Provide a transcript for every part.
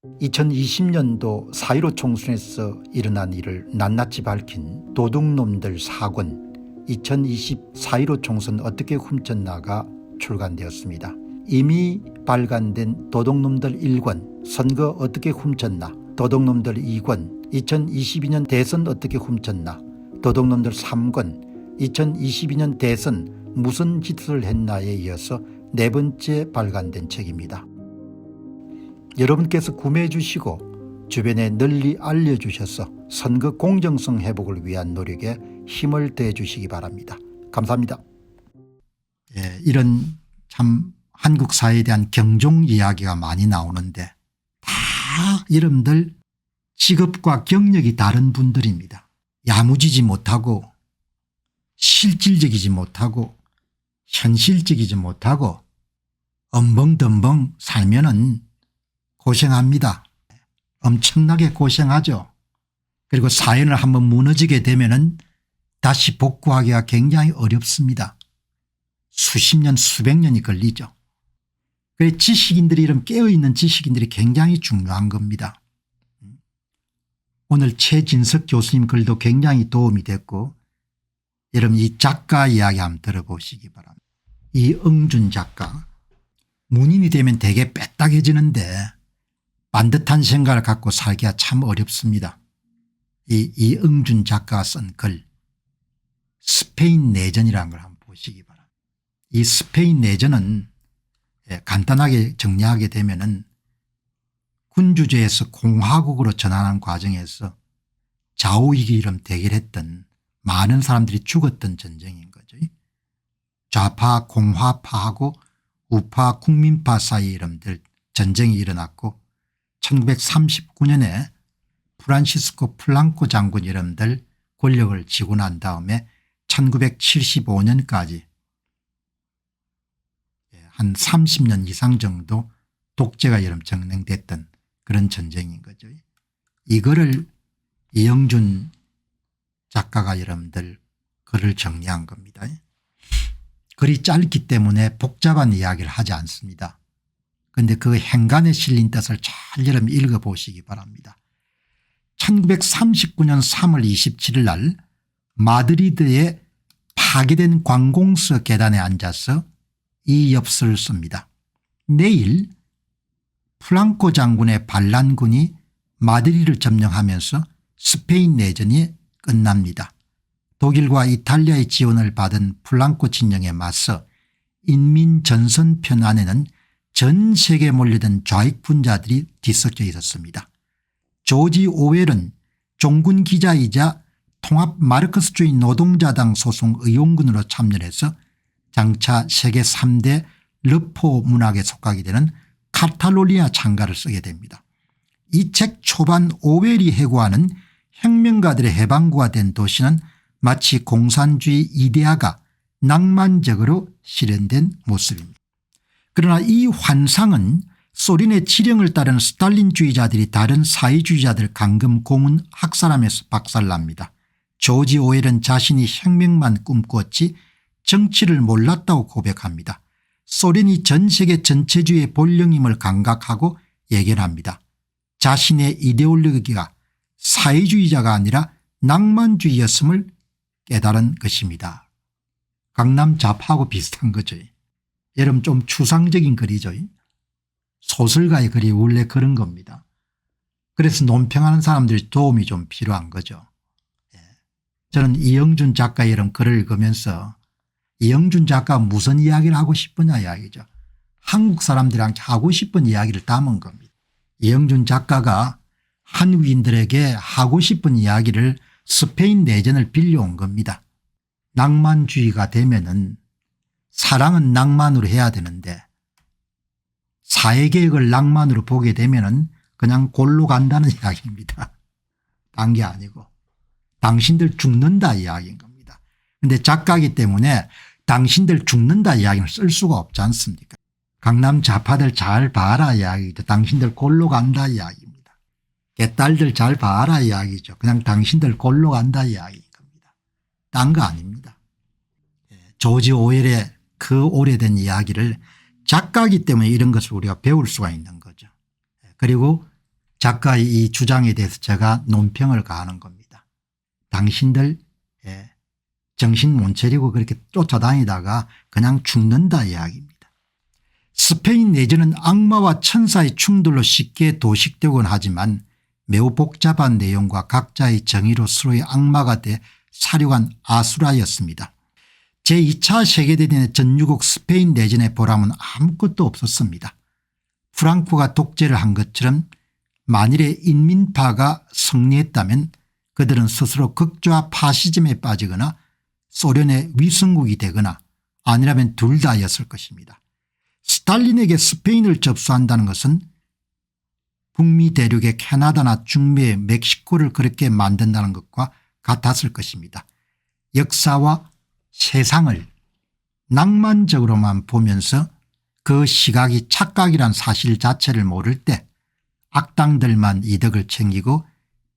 2020년도 4.15 총선에서 일어난 일을 낱낱이 밝힌 도둑놈들 4권 2020 4.15 총선 어떻게 훔쳤나가 출간되었습니다. 이미 발간된 도둑놈들 1권 선거 어떻게 훔쳤나, 도둑놈들 2권 2022년 대선 어떻게 훔쳤나, 도둑놈들 3권 2022년 대선 무슨 짓을 했나에 이어서 네 번째 발간된 책입니다. 여러분께서 구매해 주시고 주변에 널리 알려주셔서 선거 공정성 회복을 위한 노력에 힘을 더해 주시기 바랍니다. 감사합니다. 이런 참 한국 사회에 대한 경종 이야기가 많이 나오는데 다 여러분들 직업과 경력이 다른 분들입니다. 야무지지 못하고 실질적이지 못하고 현실적이지 못하고 엄벙덤벙 살면은 고생합니다. 엄청나게 고생하죠. 그리고 사연을 한번 무너지게 되면은 다시 복구하기가 굉장히 어렵습니다. 수십 년 수백 년이 걸리죠. 그래서 지식인들이, 이런 깨어있는 지식인들이 굉장히 중요한 겁니다. 오늘 최진석 교수님 글도 굉장히 도움이 됐고, 여러분 이 작가 이야기 한번 들어보시기 바랍니다. 이응준 작가, 문인이 되면 되게 빼딱해지는데 반듯한 생각을 갖고 살기가 참 어렵습니다. 이응준 작가가 쓴 글, 스페인 내전이라는 걸 한번 보시기 바랍니다. 이 스페인 내전은 간단하게 정리하게 되면은 군주제에서 공화국으로 전환하는 과정에서 좌우이기름 대결했던 많은 사람들이 죽었던 전쟁인 거죠. 좌파 공화파하고 우파 국민파 사이에 이름들 전쟁이 일어났고, 1939년에 프란시스코 플랑코 장군 이름들 권력을 쥐고 난 다음에 1975년까지 한 30년 이상 정도 독재가 이름 정행됐던 그런 전쟁인 거죠. 이거를 이영준 작가가 여러분들 글을 정리한 겁니다. 글이 짧기 때문에 복잡한 이야기를 하지 않습니다. 그런데 그 행간에 실린 뜻을 잘 여러분 읽어보시기 바랍니다. 1939년 3월 27일 날 마드리드의 파괴된 관공서 계단에 앉아서 이 엽서를 씁니다. 내일 플랑코 장군의 반란군이 마드리드를 점령하면서 스페인 내전이 끝납니다. 독일과 이탈리아의 지원을 받은 플랑코 진영에 맞서 인민전선편 안에는 전 세계에 몰려든 좌익분자들이 뒤섞여 있었습니다. 조지 오웰은 종군 기자이자 통합 마르크스주의 노동자당 소속 의원군으로 참여해서 장차 세계 3대 르포 문학에 속하게 되는 카탈로니아 창가를 쓰게 됩니다. 이 책 초반 오웰이 해고하는 혁명가들의 해방구가 된 도시는 마치 공산주의 이데아가 낭만적으로 실현된 모습입니다. 그러나 이 환상은 소련의 지령을 따르는 스탈린주의자들이 다른 사회주의자들 감금 고문 학살하면서 박살납니다. 조지 오웰은 자신이 혁명만 꿈꾸었지 정치를 몰랐다고 고백합니다. 소련이 전 세계 전체주의의 본령임을 감각하고 예견합니다. 자신의 이데올로기가 사회주의자가 아니라 낭만주의였음을 깨달은 것입니다. 강남 좌파하고 비슷한 거죠. 여러분 좀 추상적인 글이죠. 소설가의 글이 원래 그런 겁니다. 그래서 논평하는 사람들이 도움이 좀 필요한 거죠. 저는 이영준 작가의 이런 글을 읽으면서 이영준 작가가 무슨 이야기를 하고 싶으냐 이야기죠. 한국 사람들한테 하고 싶은 이야기를 담은 겁니다. 이영준 작가가 한국인들에게 하고 싶은 이야기를 스페인 내전을 빌려온 겁니다. 낭만주의가 되면은 사랑은 낭만으로 해야 되는데 사회계획을 낭만으로 보게 되면은 그냥 골로 간다는 이야기입니다. 딴 게 아니고 당신들 죽는다 이야기인 겁니다. 그런데 작가이기 때문에 당신들 죽는다 이야기는 쓸 수가 없지 않습니까? 강남 좌파들 잘 봐라 이야기죠. 당신들 골로 간다 이야기입니다. 개딸들 잘 봐라 이야기죠. 그냥 당신들 골로 간다 이야기인 겁니다. 딴 거 아닙니다. 조지 오웰의 그 오래된 이야기를 작가이기 때문에 이런 것을 우리가 배울 수가 있는 거죠. 그리고 작가의 이 주장에 대해서 제가 논평을 가하는 겁니다. 당신들 정신 못 차리고 그렇게 쫓아다니다가 그냥 죽는다 이야기입니다. 스페인 내전은 악마와 천사의 충돌로 쉽게 도식되곤 하지만 매우 복잡한 내용과 각자의 정의로 서로의 악마가 돼 사륙한 아수라였습니다. 제2차 세계대전의 전유국 스페인 내전의 보람은 아무것도 없었습니다. 프랑코가 독재를 한 것처럼 만일에 인민파가 승리했다면 그들은 스스로 극좌 파시즘에 빠지거나 소련의 위성국이 되거나 아니라면 둘 다였을 것입니다. 스탈린에게 스페인을 접수한다는 것은 북미 대륙의 캐나다나 중미의 멕시코를 그렇게 만든다는 것과 같았을 것입니다. 역사와 세상을 낭만적으로만 보면서 그 시각이 착각이란 사실 자체를 모를 때 악당들만 이득을 챙기고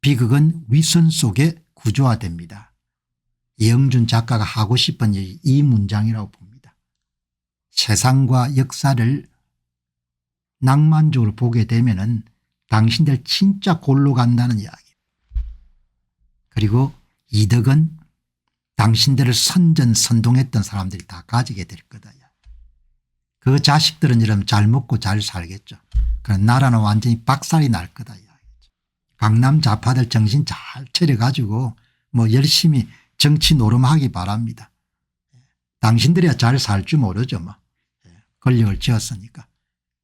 비극은 위선 속에 구조화됩니다. 이영준 작가가 하고 싶은 이 문장이라고 봅니다. 세상과 역사를 낭만적으로 보게 되면은 당신들 진짜 골로 간다는 이야기. 그리고 이득은 당신들을 선전선동했던 사람들이 다 가지게 될 거다. 그 자식들은 이러면 잘 먹고 잘 살겠죠. 그럼 나라는 완전히 박살이 날 거다. 강남 좌파들 정신 잘 차려가지고 뭐 열심히 정치 노름하기 바랍니다. 당신들이야 잘 살 줄 모르죠. 뭐. 권력을 쥐었으니까.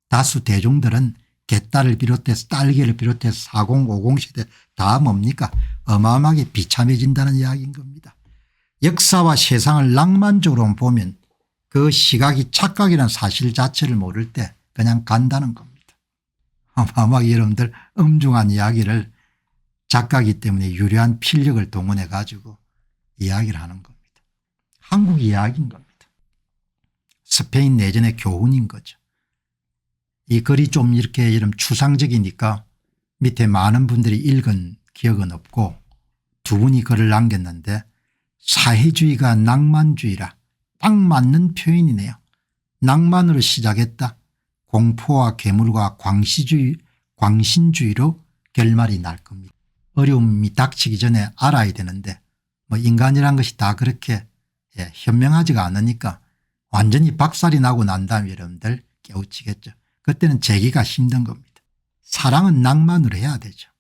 다수 대중들은 개딸을 비롯해서 딸기를 비롯해서 4050 시대 다 뭡니까 어마어마하게 비참해진다는 이야기인 겁니다. 역사와 세상을 낭만적으로 보면 그 시각이 착각이라는 사실 자체를 모를 때 그냥 간다는 겁니다. 어마어마하게 여러분들 엄중한 이야기를 작가이기 때문에 유려한 필력을 동원해 가지고 이야기를 하는 겁니다. 한국 이야기인 겁니다. 스페인 내전의 교훈인 거죠. 이 글이 좀 이렇게 이런 추상적이니까 밑에 많은 분들이 읽은 기억은 없고 두 분이 글을 남겼는데 사회주의가 낭만주의라 딱 맞는 표현이네요. 낭만으로 시작했다. 공포와 괴물과 광신주의로 결말이 날 겁니다. 어려움이 닥치기 전에 알아야 되는데 뭐 인간이란 것이 다 그렇게 현명하지가 않으니까 완전히 박살이 나고 난 다음에 여러분들 깨우치겠죠. 그때는 재기가 힘든 겁니다. 사랑은 낭만으로 해야 되죠.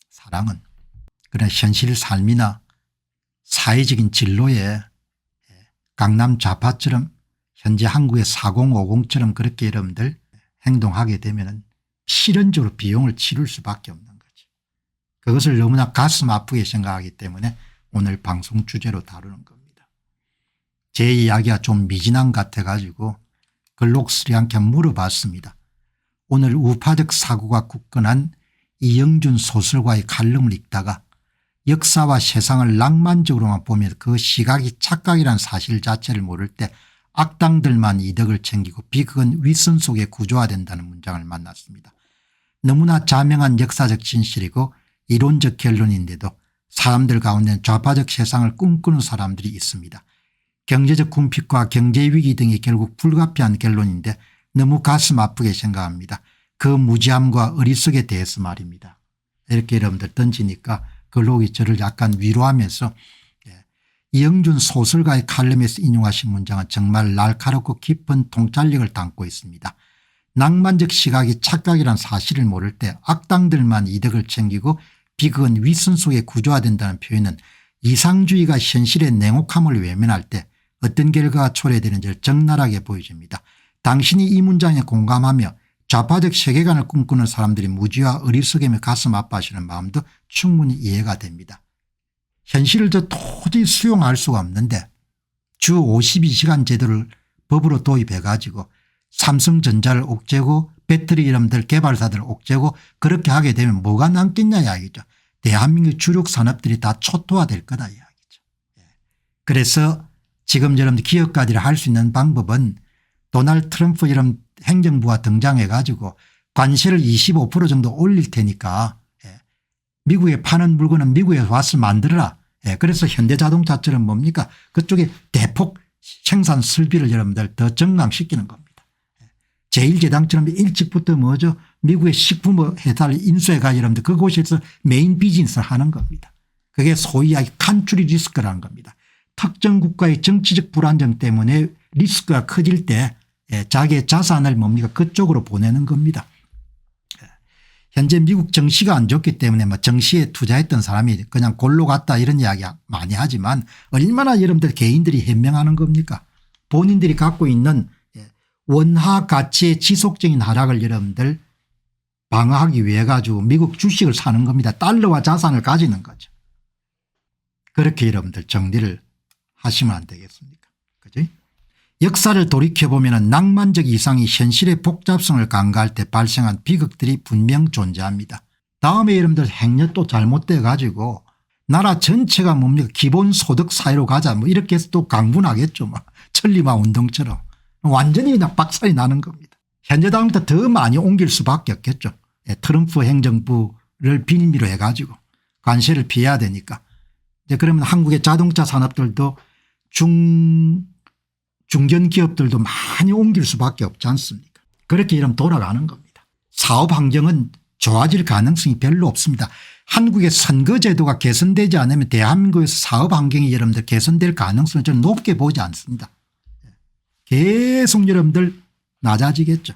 사랑은. 그러나 현실 삶이나 사회적인 진로에 강남 좌파처럼 현재 한국의 4050처럼 그렇게 여러분들 행동하게 되면 실현적으로 비용을 치를 수밖에 없는 거죠. 그것을 너무나 가슴 아프게 생각하기 때문에 오늘 방송 주제로 다루는 겁니다. 제 이야기가 좀 미진한 것 같아가지고 글록스리한테 물어봤습니다. 오늘 우파적 사고가 굳건한 이영준 소설가의 칼럼을 읽다가 역사와 세상을 낭만적으로만 보면 그 시각이 착각이라는 사실 자체를 모를 때 악당들만 이득을 챙기고 비극은 윗선 속에 구조화된다는 문장을 만났습니다. 너무나 자명한 역사적 진실이고 이론적 결론인데도 사람들 가운데는 좌파적 세상을 꿈꾸는 사람들이 있습니다. 경제적 궁핍과 경제위기 등이 결국 불가피한 결론인데 너무 가슴 아프게 생각합니다. 그 무지함과 어리석에 대해서 말입니다. 이렇게 여러분들 던지니까 글록이 저를 약간 위로하면서 이영준 소설가의 칼럼에서 인용하신 문장은 정말 날카롭고 깊은 통찰력을 담고 있습니다. 낭만적 시각이 착각이란 사실을 모를 때 악당들만 이득을 챙기고 비극은 윗선 속에 구조화된다는 표현은 이상주의가 현실의 냉혹함을 외면할 때 어떤 결과가 초래되는지를 적나라하게 보여줍니다. 당신이 이 문장에 공감하며 좌파적 세계관을 꿈꾸는 사람들이 무지와 어리석음에 가슴 아파하시는 마음도 충분히 이해가 됩니다. 현실을 도저히 수용할 수가 없는데 주 52시간 제도를 법으로 도입해 가지고 삼성전자를 옥죄고 배터리 이름들 개발사들을 옥죄고 그렇게 하게 되면 뭐가 남겠냐 이야기죠. 대한민국 주력 산업들이 다 초토화될 거다 이야기죠. 그래서 지금 여러분들 기업가들이 할 수 있는 방법은 도널드 트럼프 이런 행정부가 등장해 가지고 관세를 25% 정도 올릴 테니까 미국에 파는 물건은 미국에 와서 만들어라. 그래서 현대자동차처럼 뭡니까 그쪽에 대폭 생산 설비를 여러분들 더 증강시키는 겁니다. 제1제당처럼 일찍부터 뭐죠 미국의 식품 회사를 인수해가 여러분들 그곳에서 메인 비즈니스를 하는 겁니다. 그게 소위 칸츄리 리스크라는 겁니다. 특정 국가의 정치적 불안정 때문에 리스크가 커질 때 자기의 자산을 뭡니까 그쪽으로 보내는 겁니다. 현재 미국 정시가 안 좋기 때문에 뭐 정시에 투자했던 사람이 그냥 골로 갔다 이런 이야기 많이 하지만 얼마나 여러분들 개인들이 현명하는 겁니까. 본인들이 갖고 있는 원화 가치의 지속적인 하락을 여러분들 방어하기 위해 가지고 미국 주식을 사는 겁니다. 달러화 자산을 가지는 거죠. 그렇게 여러분들 정리를 하시면 안 되겠습니까. 그죠? 역사를 돌이켜보면 낭만적 이상이 현실의 복잡성을 간과할 때 발생한 비극들이 분명 존재합니다. 다음에 여러분들 행여 또 잘못돼 가지고 나라 전체가 뭡니까 기본소득 사회로 가자 뭐 이렇게 해서 또 강분하겠죠. 뭐 천리마 운동처럼 완전히 그냥 박살이 나는 겁니다. 현재 다음부터 더 많이 옮길 수밖에 없겠죠. 트럼프 행정부를 빌미로 해가지고 관세를 피해야 되니까. 이제 그러면 한국의 자동차 산업들도 중견 기업들도 많이 옮길 수밖에 없지 않습니까. 그렇게 이러면 돌아가는 겁니다. 사업 환경은 좋아질 가능성이 별로 없습니다. 한국의 선거제도가 개선되지 않으면 대한민국에서 사업 환경이 여러분들 개선될 가능성을 저는 높게 보지 않습니다. 계속 여러분들 낮아지겠죠.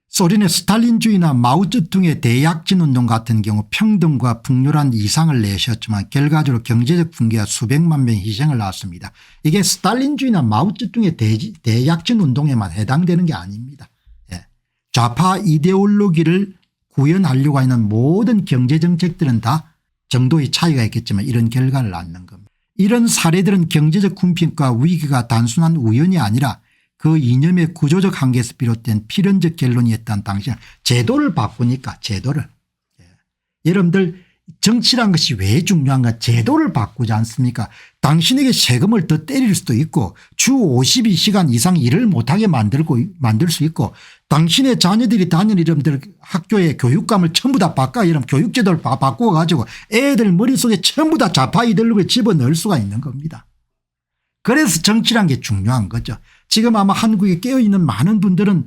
소련의 스탈린주의나 마오쩌둥의 대약진 운동 같은 경우 평등과 풍요란 이상을 내셨지만 결과적으로 경제적 붕괴와 수백만 명의 희생을 낳았습니다. 이게 스탈린주의나 마오쩌둥의 대약진 운동에만 해당되는 게 아닙니다. 좌파 이데올로기를 구현하려고 하는 모든 경제정책들은 다 정도의 차이가 있겠지만 이런 결과를 낳는 겁니다. 이런 사례들은 경제적 궁핍과 위기가 단순한 우연이 아니라 그 이념의 구조적 한계에서 비롯된 필연적 결론이었다는 당시에 제도를 바꾸니까 제도를. 여러분들 정치란 것이 왜 중요한가 제도를 바꾸지 않습니까. 당신에게 세금을 더 때릴 수도 있고 주 52시간 이상 일을 못하게 만들 수 있고 당신의 자녀들이 다니는 여러분들 학교의 교육감을 전부 다 바꿔 이런 교육제도를 바꾸어 가지고 애들 머릿속에 전부 다 좌파 이데올로기를 집어넣을 수가 있는 겁니다. 그래서 정치란 게 중요한 거죠. 지금 아마 한국에 깨어있는 많은 분들은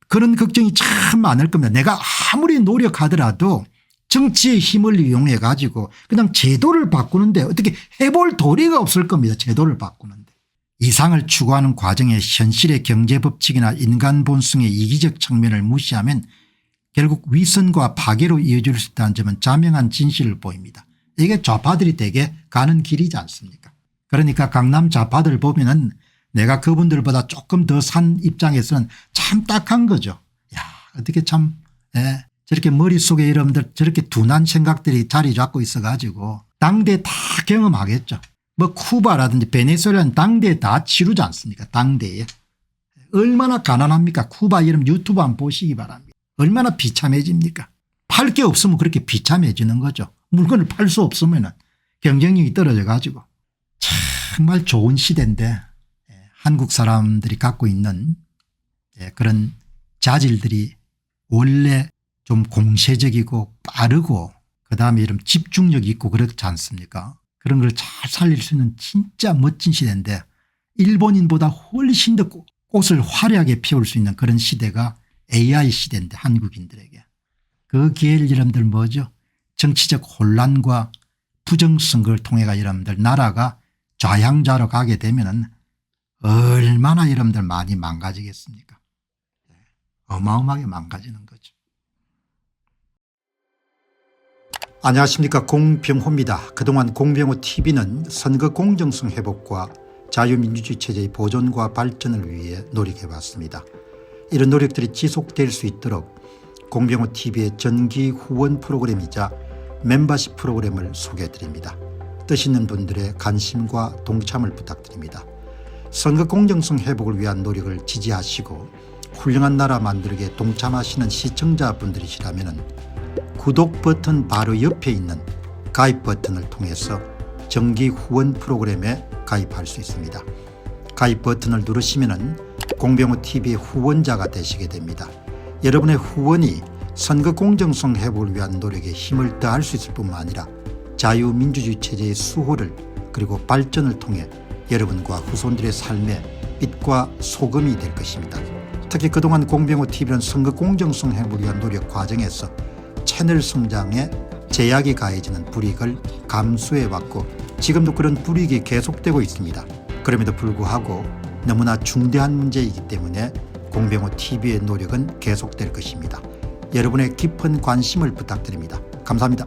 그런 걱정이 참 많을 겁니다. 내가 아무리 노력하더라도 정치의 힘을 이용해 가지고 그냥 제도를 바꾸는데 어떻게 해볼 도리가 없을 겁니다. 제도를 바꾸는데. 이상을 추구하는 과정에 현실의 경제법칙이나 인간 본성의 이기적 측면을 무시하면 결국 위선과 파괴로 이어질 수 있다는 점은 자명한 진실을 보입니다. 이게 좌파들이 되게 가는 길이지 않습니까. 그러니까 강남 좌파들 보면은 내가 그분들보다 조금 더 산 입장에서는 참 딱한 거죠. 야, 어떻게 참 저렇게 머릿속에 여러분들 저렇게 둔한 생각들이 자리 잡고 있어 가지고 당대 다 경험하겠죠. 뭐 쿠바라든지 베네수엘라는 당대에 다 치르지 않습니까. 당대에. 얼마나 가난합니까. 쿠바 이름 유튜브 한번 보시기 바랍니다. 얼마나 비참해집니까. 팔 게 없으면 그렇게 비참해지는 거죠. 물건을 팔 수 없으면 경쟁력이 떨어져 가지고. 정말 좋은 시대인데 한국 사람들이 갖고 있는 그런 자질들이 원래 좀 공세적이고 빠르고 그다음에 이런 집중력 있고 그렇지 않습니까. 그런 걸 잘 살릴 수 있는 진짜 멋진 시대인데 일본인보다 훨씬 더 꽃을 화려하게 피울 수 있는 그런 시대가 AI 시대인데 한국인들에게. 그 기회를 여러분들 뭐죠. 정치적 혼란과 부정선거를 통해가 여러분들 나라가 좌향좌로 가게 되면은 얼마나 여러분들 많이 망가지겠습니까. 어마어마하게 망가지는 거죠. 안녕하십니까. 공병호입니다. 그동안 공병호 TV는 선거 공정성 회복과 자유민주주의 체제의 보존과 발전을 위해 노력해왔습니다. 이런 노력들이 지속될 수 있도록 공병호 TV의 정기 후원 프로그램이자 멤버십 프로그램을 소개해드립니다. 뜻 있는 분들의 관심과 동참을 부탁드립니다. 선거 공정성 회복을 위한 노력을 지지하시고 훌륭한 나라 만들기에 동참하시는 시청자분들이시라면 구독 버튼 바로 옆에 있는 가입 버튼을 통해서 정기 후원 프로그램에 가입할 수 있습니다. 가입 버튼을 누르시면 공병호TV의 후원자가 되시게 됩니다. 여러분의 후원이 선거 공정성 회복을 위한 노력에 힘을 더할 수 있을 뿐만 아니라 자유민주주의 체제의 수호를 그리고 발전을 통해 여러분과 후손들의 삶에 빛과 소금이 될 것입니다. 특히 그동안 공병호 TV는 선거 공정성 회복을 위한 노력 과정에서 채널 성장에 제약이 가해지는 불이익을 감수해왔고 지금도 그런 불이익이 계속되고 있습니다. 그럼에도 불구하고 너무나 중대한 문제이기 때문에 공병호 TV의 노력은 계속될 것입니다. 여러분의 깊은 관심을 부탁드립니다. 감사합니다.